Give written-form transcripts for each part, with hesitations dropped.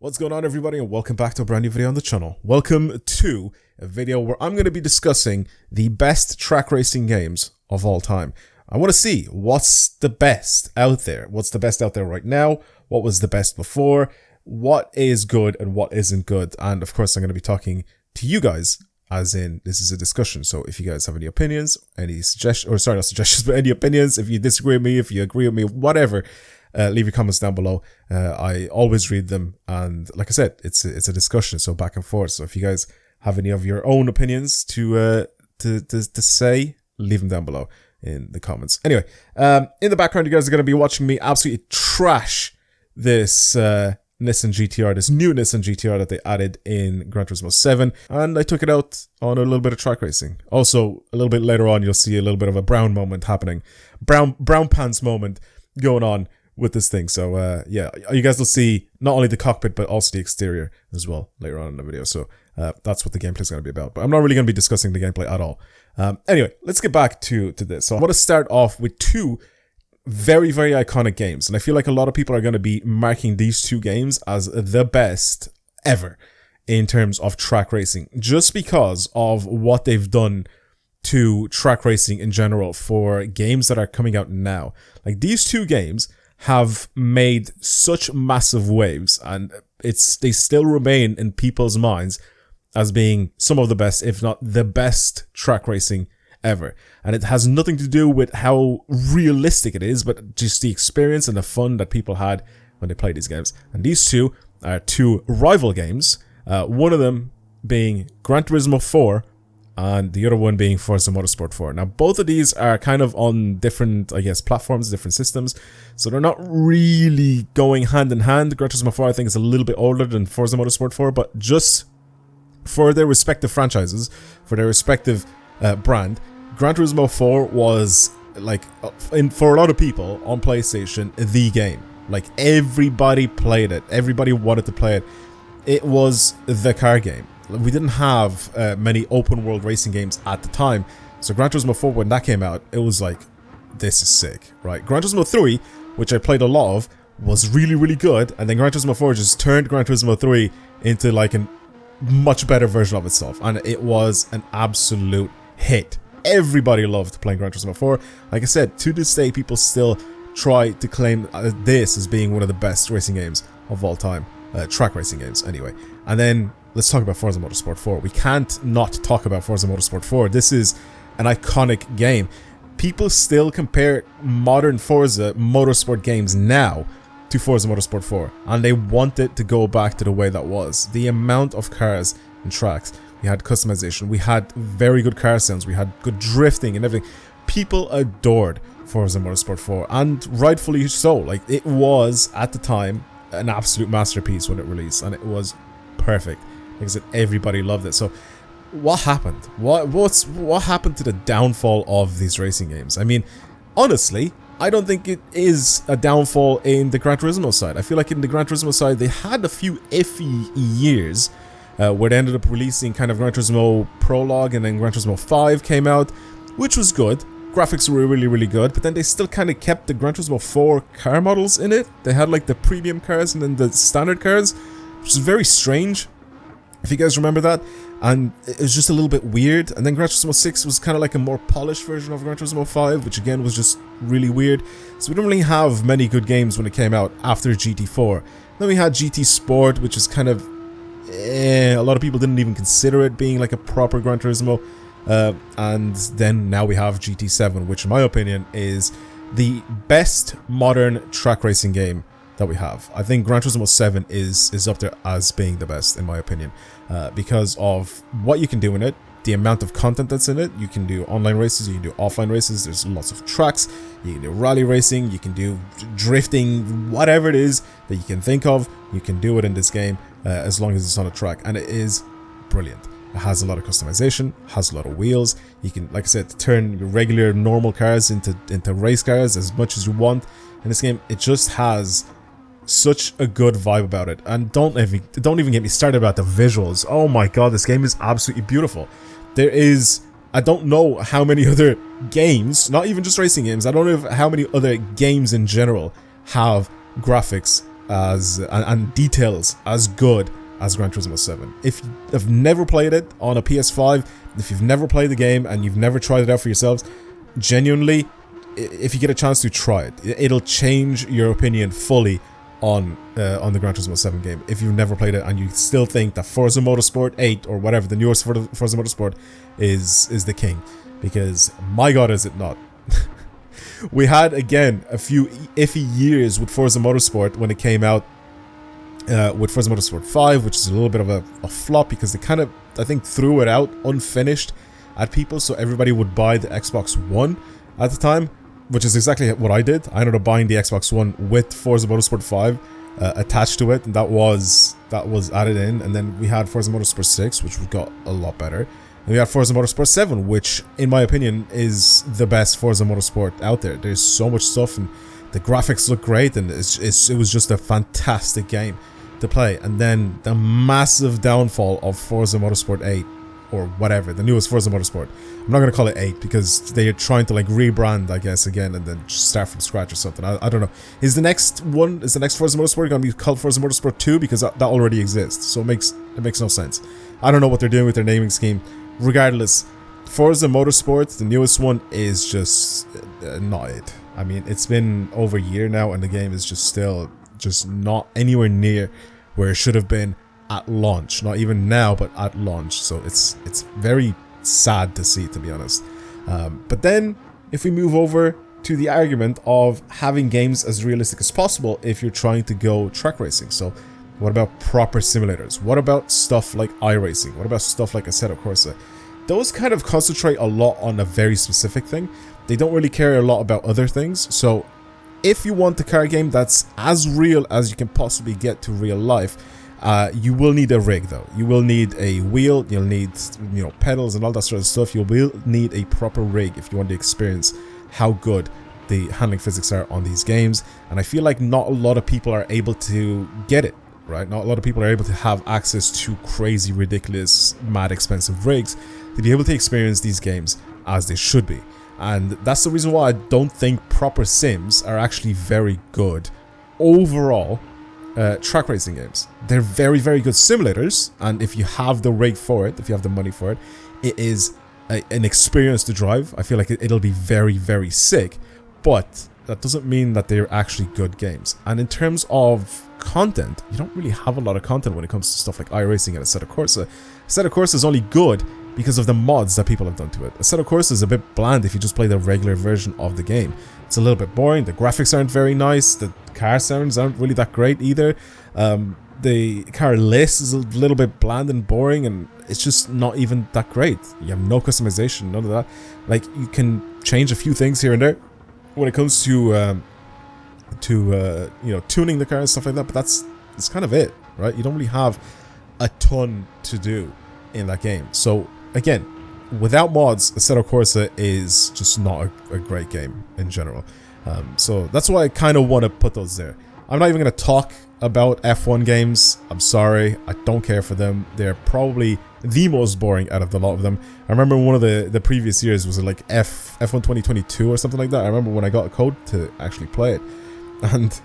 What's going on, everybody, and welcome back to a brand new video on the channel. Welcome to a video where I'm going to be discussing the best track racing games of all time. I want to see what's the best out there. What's the best out there right now? What was the best before? What is good and what isn't good? And of course, I'm going to be talking to you guys, as in this is a discussion. So if you guys have any opinions, any suggestions, or sorry, not suggestions, but any opinions, if you disagree with me, if you agree with me, whatever, leave your comments down below. I always read them, and like I said, it's a discussion, so back and forth. So if you guys have any of your own opinions to say, leave them down below in the comments. Anyway, in the background, you guys are going to be watching me absolutely trash this Nissan GTR, this new Nissan GTR that they added in Gran Turismo 7, and I took it out on a little bit of track racing. Also, a little bit later on, you'll see a little bit of a brown moment happening, brown pants moment going on with this thing. So yeah, you guys will see not only the cockpit but also the exterior as well later on in the video. So that's what the gameplay is going to be about, but I'm not really going to be discussing the gameplay at all. Anyway, let's get back to this. So I want to start off with two very iconic games, and I feel like a lot of people are going to be marking these two games as the best ever in terms of track racing, just because of what they've done to track racing in general for games that are coming out now. Like, these two games have made such massive waves, and they still remain in people's minds as being some of the best, if not the best, track racing ever. And it has nothing to do with how realistic it is, but just the experience and the fun that people had when they played these games. And these two are two rival games, one of them being Gran Turismo 4 and the other one being Forza Motorsport 4. Now, both of these are kind of on different, I guess, platforms, different systems, so they're not really going hand in hand. Gran Turismo 4, I think, is a little bit older than Forza Motorsport 4, but just for their respective franchises, for their respective brand, Gran Turismo 4 was, like, for a lot of people on PlayStation, the game. Like, everybody played it. Everybody wanted to play it. It was the car game. We didn't have many open world racing games at the time, so Gran Turismo 4, when that came out, it was like, this is sick, right? Gran Turismo 3, which I played a lot of, was really good, and then Gran Turismo 4 just turned Gran Turismo 3 into like a much better version of itself, and it was an absolute hit. Everybody loved playing Gran Turismo 4. Like I said, to this day, people still try to claim this as being one of the best racing games of all time. Track racing games, anyway. And then let's talk about Forza Motorsport 4. We can't not talk about Forza Motorsport 4. This is an iconic game. People still compare modern Forza Motorsport games now to Forza Motorsport 4, and they want it to go back to the way that was. The amount of cars and tracks. We had customization. We had very good car sounds. We had good drifting and everything. People adored Forza Motorsport 4, and rightfully so. Like, it was, at the time, an absolute masterpiece when it released, and it was perfect. Like I said, everybody loved it. So what happened? What happened to the downfall of these racing games? I mean, honestly, I don't think it is a downfall in the Gran Turismo side. I feel like in the Gran Turismo side, they had a few iffy years where they ended up releasing kind of Gran Turismo Prologue, and then Gran Turismo 5 came out, which was good. Graphics were really good, but then they still kind of kept the Gran Turismo 4 car models in it. They had like the premium cars and then the standard cars, which is very strange, if you guys remember that. And it was just a little bit weird. And then Gran Turismo 6 was kind of like a more polished version of Gran Turismo 5, which again was just really weird. So we don't really have many good games when it came out after GT4. Then we had GT Sport, which is kind of a lot of people didn't even consider it being like a proper Gran Turismo. And then now we have GT7, which in my opinion is the best modern track racing game that we have. I think Gran Turismo 7 is up there as being the best in my opinion, because of what you can do in it, the amount of content that's in it. You can do online races, you can do offline races, there's lots of tracks, you can do rally racing, you can do drifting, whatever it is that you can think of, you can do it in this game, as long as it's on a track, and it is brilliant. It has a lot of customization, has a lot of wheels. You can, like I said, turn your regular normal cars into race cars as much as you want in this game. It just has such a good vibe about it, and don't even get me started about the visuals. Oh my god, this game is absolutely beautiful. There is, I don't know how many other games, not even just racing games, I don't know how many other games in general have graphics as and details as good as Gran Turismo 7. If you have never played it on a PS5, if you've never played the game and you've never tried it out for yourselves, genuinely, if you get a chance to try it, it'll change your opinion fully on the Gran Turismo 7 game. If you've never played it and you still think that Forza Motorsport 8 or whatever, the newest Forza Motorsport is the king, because my god is it not. We had, again, a few iffy years with Forza Motorsport when it came out, with Forza Motorsport 5, which is a little bit of a flop because they kind of, I think, threw it out unfinished at people, so everybody would buy the Xbox One at the time, which is exactly what I did. I ended up buying the Xbox One with Forza Motorsport 5 attached to it, and that was added in. And then we had Forza Motorsport 6, which got a lot better. And we had Forza Motorsport 7, which, in my opinion, is the best Forza Motorsport out there. There's so much stuff, and the graphics look great, and it was just a fantastic game to play. And then the massive downfall of Forza Motorsport 8, or whatever, the newest Forza Motorsport. I'm not going to call it 8 because they are trying to like rebrand, I guess, again, and then just start from scratch or something. I don't know. Is the next Forza Motorsport going to be called Forza Motorsport 2? Because that already exists, so it makes no sense. I don't know what they're doing with their naming scheme. Regardless, Forza Motorsport, the newest one, is just not it. I mean, it's been over a year now, and the game is just still just not anywhere near where it should have been at launch. Not even now, but at launch. So it's very sad to see, to be honest. But then, if we move over to the argument of having games as realistic as possible if you're trying to go track racing. So what about proper simulators? What about stuff like iRacing? What about stuff like Assetto Corsa? Those kind of concentrate a lot on a very specific thing. They don't really care a lot about other things. So if you want a car game that's as real as you can possibly get to real life, you will need a rig though. You will need a wheel, you'll need, you know, pedals and all that sort of stuff. You will need a proper rig if you want to experience how good the handling physics are on these games. And I feel like not a lot of people are able to get it, right? Not a lot of people are able to have access to crazy, ridiculous, mad expensive rigs to be able to experience these games as they should be. And that's the reason why I don't think proper sims are actually very good overall track racing games. They're very, very good simulators, and if you have the rig for it, if you have the money for it, it is an experience to drive. I feel like it'll be very, very sick, but that doesn't mean that they're actually good games. And in terms of content, you don't really have a lot of content when it comes to stuff like iRacing and Assetto Corsa. Assetto Corsa is only good because of the mods that people have done to it. Assetto Corsa is a bit bland if you just play the regular version of the game. It's a little bit boring, the graphics aren't very nice, the car sounds aren't really that great either. The car list is a little bit bland and boring, and it's just not even that great. You have no customization, none of that. Like, you can change a few things here and there when it comes to you know, tuning the car and stuff like that, but that's kind of it, right? You don't really have a ton to do in that game. So again, without mods, Assetto Corsa is just not a great game in general. So that's why I kind of want to put those there. I'm not even going to talk about F1 games. I'm sorry, I don't care for them. They're probably the most boring out of the lot of them. I remember one of the previous years was like F1 2022 or something like that. I remember when I got a code to actually play it, and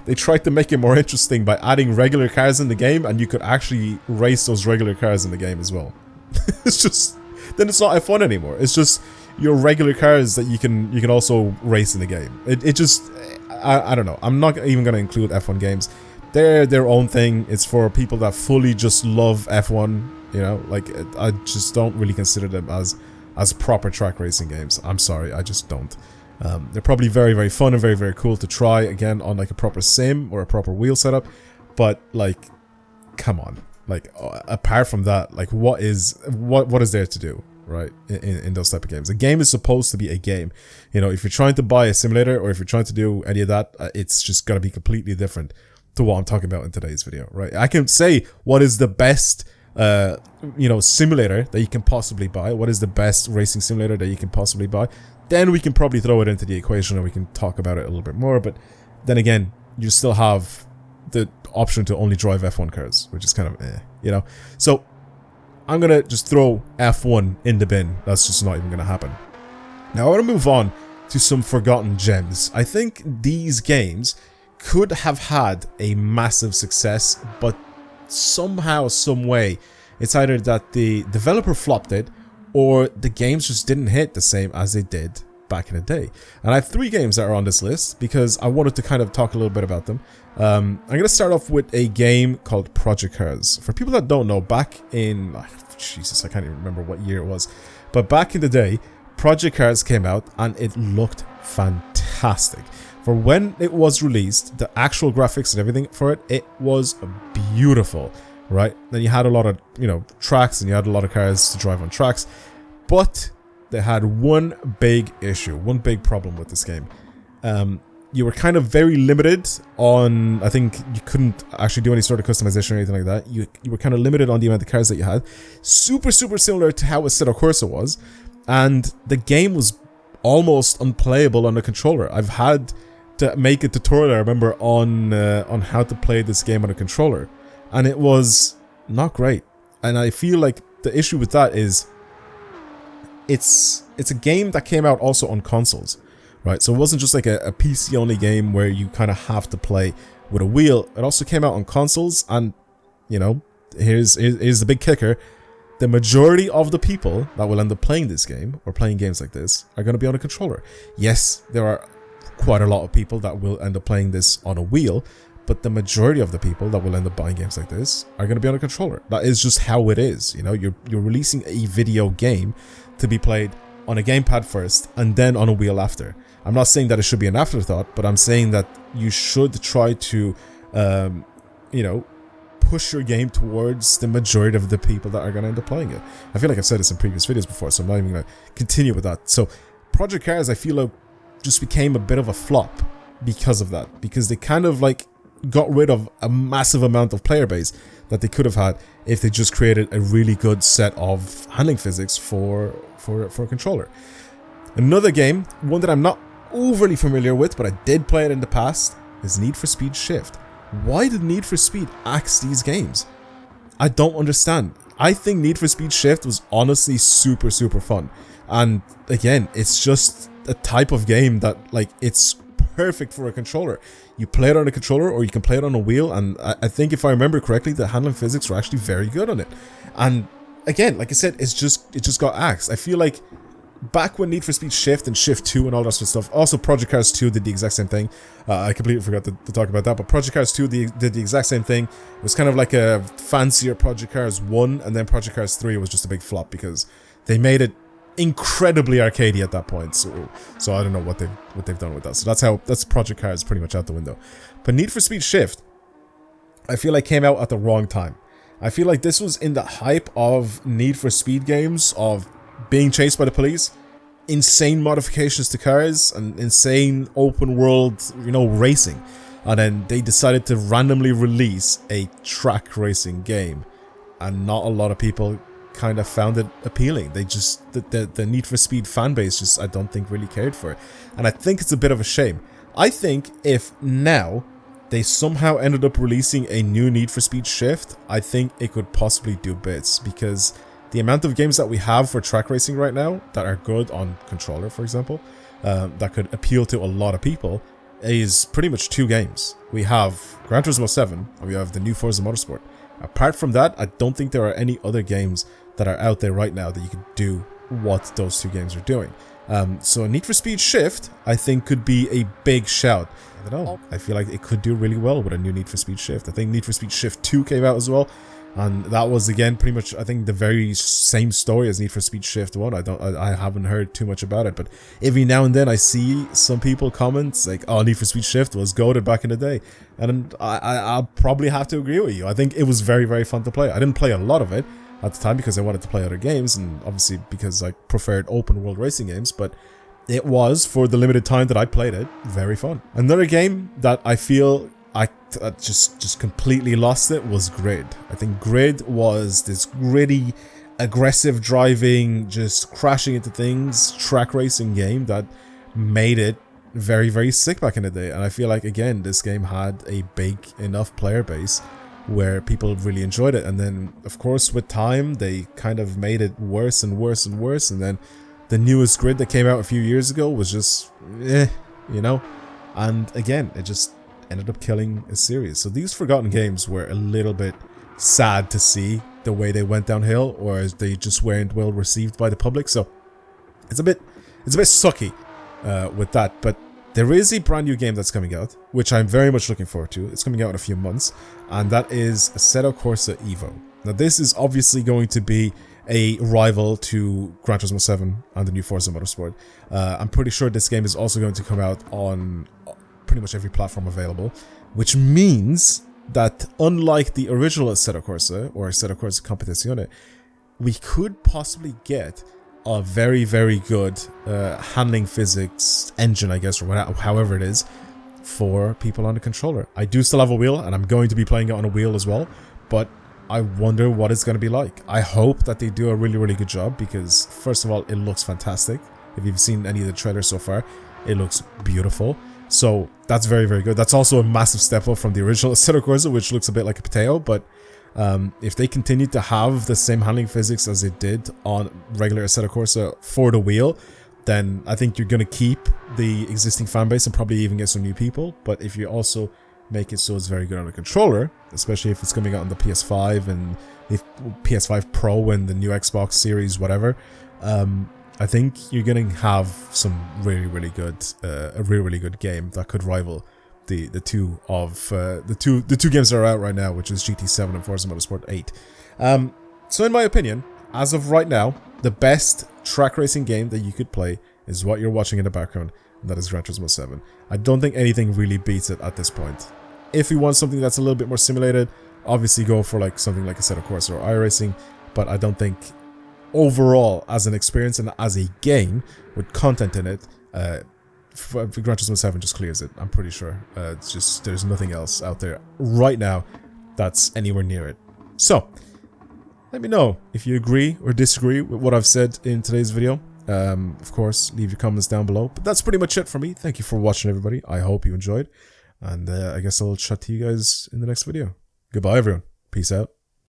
they tried to make it more interesting by adding regular cars in the game, and you could actually race those regular cars in the game as well. It's just, then it's not F1 anymore. It's just your regular cars that you can also race in the game. It just, I don't know. I'm not even going to include F1 games. They're their own thing. It's for people that fully just love F1, you know, like, I just don't really consider them as proper track racing games. I'm sorry, I just don't. They're probably very, very fun and very, very cool to try, again, on like a proper sim or a proper wheel setup, but like, come on. Like, apart from that, like, what is there to do, right, in those type of games? A game is supposed to be a game. You know, if you're trying to buy a simulator or if you're trying to do any of that, it's just got to be completely different to what I'm talking about in today's video, right? I can say what is the best you know, simulator that you can possibly buy. What is the best racing simulator that you can possibly buy? Then we can probably throw it into the equation and we can talk about it a little bit more. But then again, you still have the option to only drive F1 cars, which is kind of you know. So I'm gonna just throw F1 in the bin. That's just not even gonna happen. Now I want to move on to some forgotten gems. I think these games could have had a massive success, but somehow, some way, it's either that the developer flopped it or the games just didn't hit the same as they did back in the day. And I have 3 games that are on this list because I wanted to kind of talk a little bit about them. I'm going to start off with a game called Project Cars. For people that don't know, back in... Jesus, I can't even remember what year it was. But back in the day, Project Cars came out and it looked fantastic. For when it was released, the actual graphics and everything for it, it was beautiful, right? Then you had a lot of, tracks, and you had a lot of cars to drive on tracks. But they had one big issue, one big problem with this game. You were kind of very limited on, I think you couldn't actually do any sort of customization or anything like that. You were kind of limited on the amount of cars that you had. Super similar to how Assetto Corsa was. And the game was almost unplayable on the controller. I've had to make a tutorial, I remember, on how to play this game on a controller. And it was not great. And I feel like the issue with that is it's a game that came out also on consoles, right? So it wasn't just like a PC only game where you kind of have to play with a wheel. It also came out on consoles, and here's the big kicker: the majority of the people that will end up playing this game or playing games like this are going to be on a controller. Yes, there are quite a lot of people that will end up playing this on a wheel, but the majority of the people that will end up buying games like this are going to be on a controller. That is just how it is. You're releasing a video game to be played on a gamepad first and then on a wheel after. I'm not saying that it should be an afterthought, but I'm saying that you should try to, push your game towards the majority of the people that are going to end up playing it. I feel like I've said this in previous videos before, so I'm not even going to continue with that. So Project Cars, I feel like, just became a bit of a flop because of that, because they kind of like got rid of a massive amount of player base that they could have had if they just created a really good set of handling physics for a controller. Another game, one that I'm not overly familiar with, but I did play it in the past, is Need for Speed Shift. Why did Need for Speed axe these games? I don't understand. I think Need for Speed Shift was honestly super fun. And again, it's just a type of game that, like, it's perfect for a controller. You play it on a controller or you can play it on a wheel, and I think if I remember correctly, the handling physics were actually very good on it. And again, like I said, it just got axed. I feel like back when Need for Speed Shift and Shift 2 and all that sort of stuff, also Project Cars 2 did the exact same thing. I completely forgot to talk about that, but Project Cars 2 did the exact same thing. It was kind of like a fancier Project Cars 1, and then Project Cars 3 was just a big flop because they made it incredibly arcadey at that point. So I don't know what they've done with that. So that's Project Cars pretty much out the window. But Need for Speed Shift, I feel like came out at the wrong time. I feel like this was in the hype of Need for Speed games, of being chased by the police, insane modifications to cars, and insane open world, racing. And then they decided to randomly release a track racing game, and not a lot of people kind of found it appealing. They just, the Need for Speed fan base just, I don't think, really cared for it. And I think it's a bit of a shame. I think if now they somehow ended up releasing a new Need for Speed Shift, I think it could possibly do bits, because the amount of games that we have for track racing right now that are good on controller, for example, that could appeal to a lot of people, is pretty much 2 games. We have Gran Turismo 7, and we have the new Forza Motorsport. Apart from that, I don't think there are any other games that are out there right now that you could do what those 2 games are doing. So Need for Speed Shift, I think, could be a big shout. I don't know. I feel like it could do really well with a new Need for Speed Shift. I think Need for Speed Shift 2 came out as well, and that was, again, pretty much, I think, the very same story as Need for Speed Shift 1. I haven't heard too much about it, but every now and then I see some people comment like, oh, Need for Speed Shift was goated back in the day, and I'll probably have to agree with you. I think it was very fun to play. I didn't play a lot of it at the time because I wanted to play other games, and obviously because I preferred open world racing games, but it was, for the limited time that I played it, very fun. Another game that I feel I just completely lost it was Grid. I think Grid was this gritty, aggressive driving, just crashing into things, track racing game that made it very sick back in the day. And I feel like, again, this game had a big enough player base where people really enjoyed it. And then, of course, with time, they kind of made it worse and worse and worse. And then the newest Grid that came out a few years ago was just, And again, ended up killing a series. So these Forgotten games were a little bit sad to see the way they went downhill, or they just weren't well received by the public. So it's a bit sucky with that. But there is a brand new game that's coming out, which I'm very much looking forward to. It's coming out in a few months, and that is Assetto Corsa Evo. Now this is obviously going to be a rival to Gran Turismo 7 and the new Forza Motorsport. I'm pretty sure this game is also going to come out on pretty much every platform available, which means that unlike the original Assetto Corsa or Assetto Corsa Competizione, we could possibly get a very, very good handling physics engine, I guess, or whatever, however it is, for people on the controller. I do still have a wheel, and I'm going to be playing it on a wheel as well, but I wonder what it's going to be like. I hope that they do a really, really good job, because first of all, it looks fantastic. If you've seen any of the trailers so far, it looks beautiful. So that's very, very good. That's also a massive step up from the original Assetto Corsa, which looks a bit like a potato, but if they continue to have the same handling physics as it did on regular Assetto Corsa for the wheel, then I think you're going to keep the existing fan base and probably even get some new people. But if you also make it so it's very good on the controller, especially if it's coming out on the PS5 and the PS5 Pro and the new Xbox Series, whatever, I think you're going to have some really, really good, a really, really good game that could rival the two games that are out right now, which is GT7 and Forza Motorsport 8. So in my opinion, as of right now, the best track racing game that you could play is what you're watching in the background, and that is Gran Turismo 7. I don't think anything really beats it at this point. If you want something that's a little bit more simulated, obviously go for like something like Assetto Corsa or iRacing, but I don't think overall as an experience and as a game with content in it, Gran Turismo 7 just clears it. I'm pretty sure. It's just, there's nothing else out there right now that's anywhere near it. So let me know if you agree or disagree with what I've said in today's video. Of course, leave your comments down below. But that's pretty much it for me. Thank you for watching, everybody. I hope you enjoyed. And I guess I'll chat to you guys in the next video. Goodbye, everyone. Peace out.